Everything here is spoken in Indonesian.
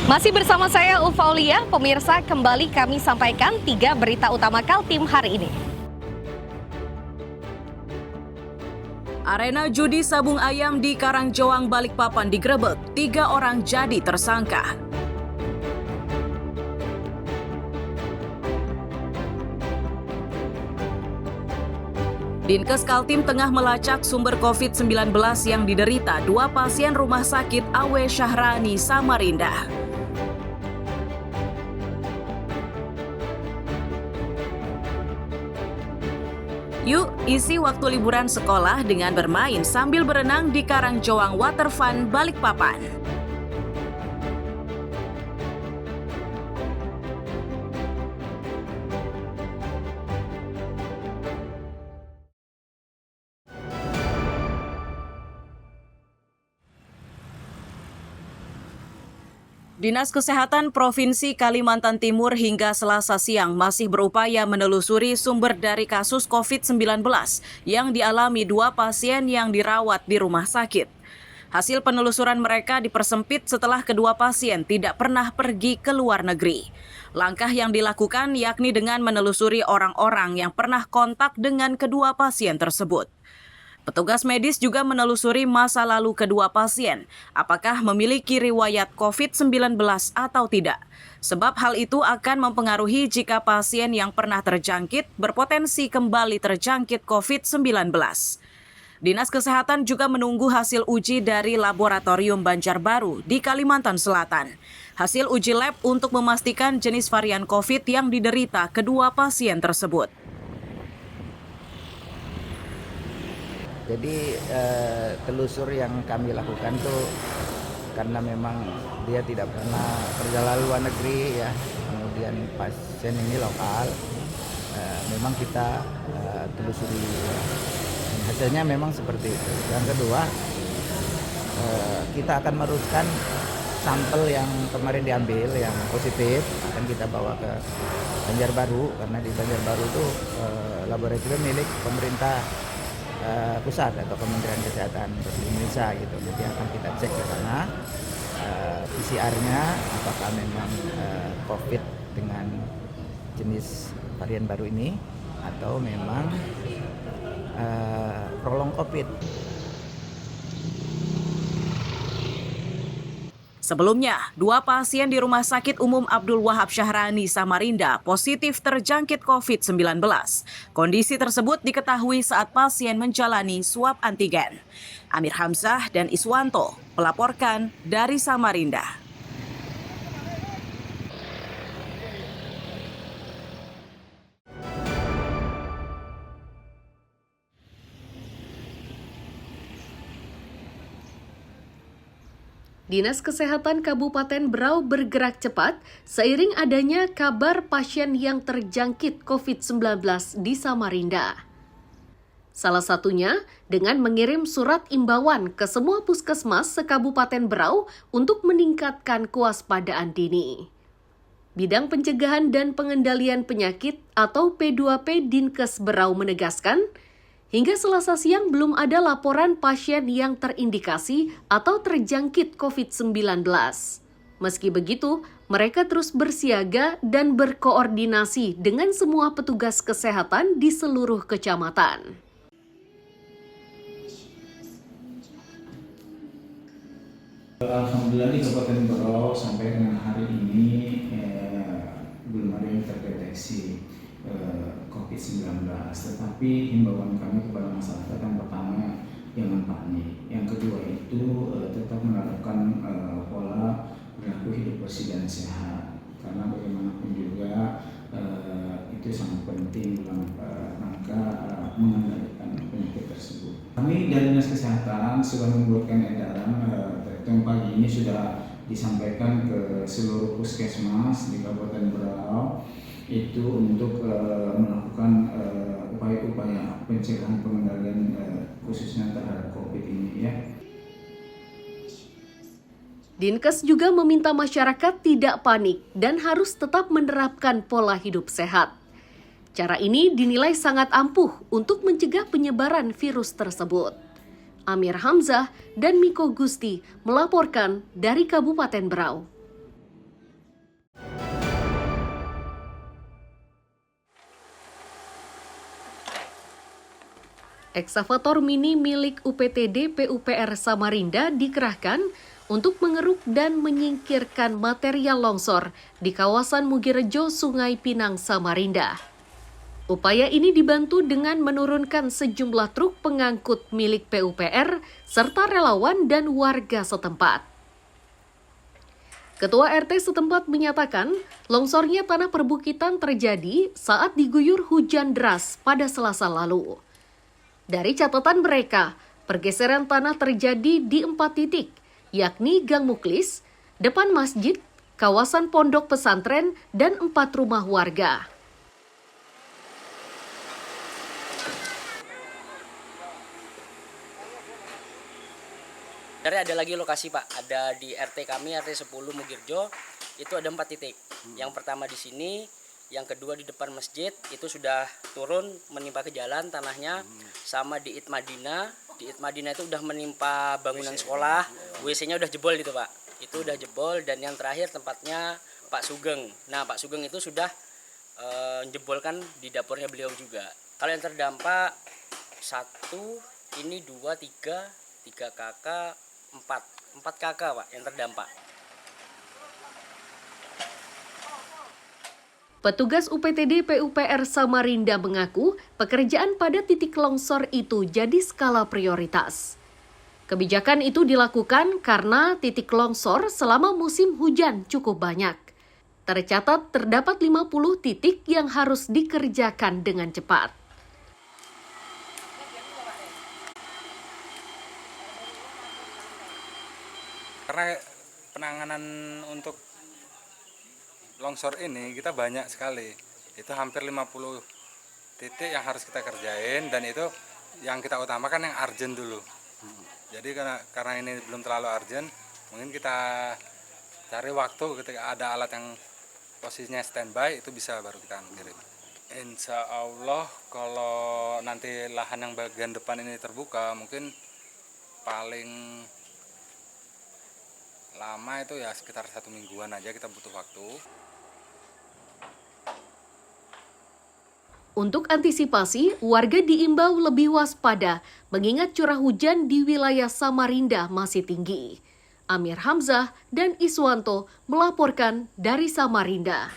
Masih bersama saya Ulfaulia, pemirsa kembali kami sampaikan 3 berita utama Kaltim hari ini. Arena judi sabung ayam di Karangjoang, Balikpapan digerebek, 3 orang jadi tersangka. Dinkes Kaltim tengah melacak sumber COVID-19 yang diderita 2 pasien rumah sakit Awe Syahrani, Samarinda. Yuk, isi waktu liburan sekolah dengan bermain sambil berenang di Karangjoang Water Fun, Balikpapan. Dinas Kesehatan Provinsi Kalimantan Timur hingga Selasa siang masih berupaya menelusuri sumber dari kasus COVID-19 yang dialami 2 pasien yang dirawat di rumah sakit. Hasil penelusuran mereka dipersempit setelah kedua pasien tidak pernah pergi ke luar negeri. Langkah yang dilakukan yakni dengan menelusuri orang-orang yang pernah kontak dengan kedua pasien tersebut. Petugas medis juga menelusuri masa lalu kedua pasien, apakah memiliki riwayat COVID-19 atau tidak. Sebab hal itu akan mempengaruhi jika pasien yang pernah terjangkit berpotensi kembali terjangkit COVID-19. Dinas Kesehatan juga menunggu hasil uji dari Laboratorium Banjarbaru di Kalimantan Selatan. Hasil uji lab untuk memastikan jenis varian COVID yang diderita kedua pasien tersebut. Jadi telusur yang kami lakukan tuh karena memang dia tidak pernah perjalanan luar negeri ya, kemudian pasien ini lokal, memang kita telusuri. Dan hasilnya memang seperti itu. Yang kedua, kita akan meneruskan sampel yang kemarin diambil yang positif akan kita bawa ke Banjarbaru karena di Banjarbaru itu laboratorium milik pemerintah pusat atau Kementerian Kesehatan Republik Indonesia gitu. Nanti akan kita cek ke sana PCR-nya apakah memang COVID dengan jenis varian baru ini atau memang prolong COVID. Sebelumnya, 2 pasien di Rumah Sakit Umum Abdul Wahab Syahrani, Samarinda positif terjangkit COVID-19. Kondisi tersebut diketahui saat pasien menjalani swab antigen. Amir Hamzah dan Iswanto melaporkan dari Samarinda. Dinas Kesehatan Kabupaten Berau bergerak cepat seiring adanya kabar pasien yang terjangkit COVID-19 di Samarinda. Salah satunya dengan mengirim surat imbauan ke semua puskesmas se-Kabupaten Berau untuk meningkatkan kewaspadaan dini. Bidang Pencegahan dan Pengendalian Penyakit atau P2P Dinkes Berau menegaskan, hingga Selasa siang belum ada laporan pasien yang terindikasi atau terjangkit COVID-19. Meski begitu, mereka terus bersiaga dan berkoordinasi dengan semua petugas kesehatan di seluruh kecamatan. Alhamdulillah di Kabupaten Berau sampai dengan hari ini belum ada yang terdeteksi COVID-19, tetapi himbauan kami kepada masyarakat yang pertama jangan panik, yang kedua itu tetap menerapkan pola perilaku hidup bersih dan sehat, karena bagaimanapun juga itu sangat penting dalam rangka mengendalikan penyakit tersebut. Kami dari Dinas Kesehatan sudah membuatkan edaran yang pagi ini sudah disampaikan ke seluruh puskesmas di Kabupaten Berau itu untuk melakukan upaya-upaya pencegahan pengendalian khususnya terhadap COVID ini ya. Dinkes juga meminta masyarakat tidak panik dan harus tetap menerapkan pola hidup sehat. Cara ini dinilai sangat ampuh untuk mencegah penyebaran virus tersebut. Amir Hamzah dan Miko Gusti melaporkan dari Kabupaten Berau. Eksavator mini milik UPTD PUPR Samarinda dikerahkan untuk mengeruk dan menyingkirkan material longsor di kawasan Mugirejo, Sungai Pinang, Samarinda. Upaya ini dibantu dengan menurunkan sejumlah truk pengangkut milik PUPR serta relawan dan warga setempat. Ketua RT setempat menyatakan longsornya tanah perbukitan terjadi saat diguyur hujan deras pada Selasa lalu. Dari catatan mereka, pergeseran tanah terjadi di 4 titik, yakni Gang Muklis, depan masjid, kawasan pondok pesantren, dan 4 rumah warga. Sebenarnya ada lagi lokasi Pak, ada di RT kami, RT 10 Mugirejo, itu ada 4 titik. Yang pertama di sini, yang kedua di depan masjid, itu sudah turun menimpa ke jalan tanahnya, sama di It Madinah. Di It Madinah itu udah menimpa bangunan sekolah, WC-nya udah jebol gitu Pak. Itu udah jebol, dan yang terakhir tempatnya Pak Sugeng. Nah Pak Sugeng itu sudah jebolkan di dapurnya beliau juga. Kalau yang terdampak 1, ini 2, 3 kakak, 4 kakak Pak yang terdampak. Petugas UPTD PUPR Samarinda mengaku pekerjaan pada titik longsor itu jadi skala prioritas. Kebijakan itu dilakukan karena titik longsor selama musim hujan cukup banyak. Tercatat terdapat 50 titik yang harus dikerjakan dengan cepat. Karena penanganan untuk longsor ini kita banyak sekali, itu hampir 50 titik yang harus kita kerjain, dan itu yang kita utamakan yang urgent dulu. Jadi karena ini belum terlalu urgent, mungkin kita cari waktu ketika ada alat yang posisinya standby, itu bisa baru kita kirim. Insya Allah kalau nanti lahan yang bagian depan ini terbuka, mungkin paling lama itu ya sekitar 1 mingguan aja kita butuh waktu. Untuk antisipasi, warga diimbau lebih waspada mengingat curah hujan di wilayah Samarinda masih tinggi. Amir Hamzah dan Iswanto melaporkan dari Samarinda.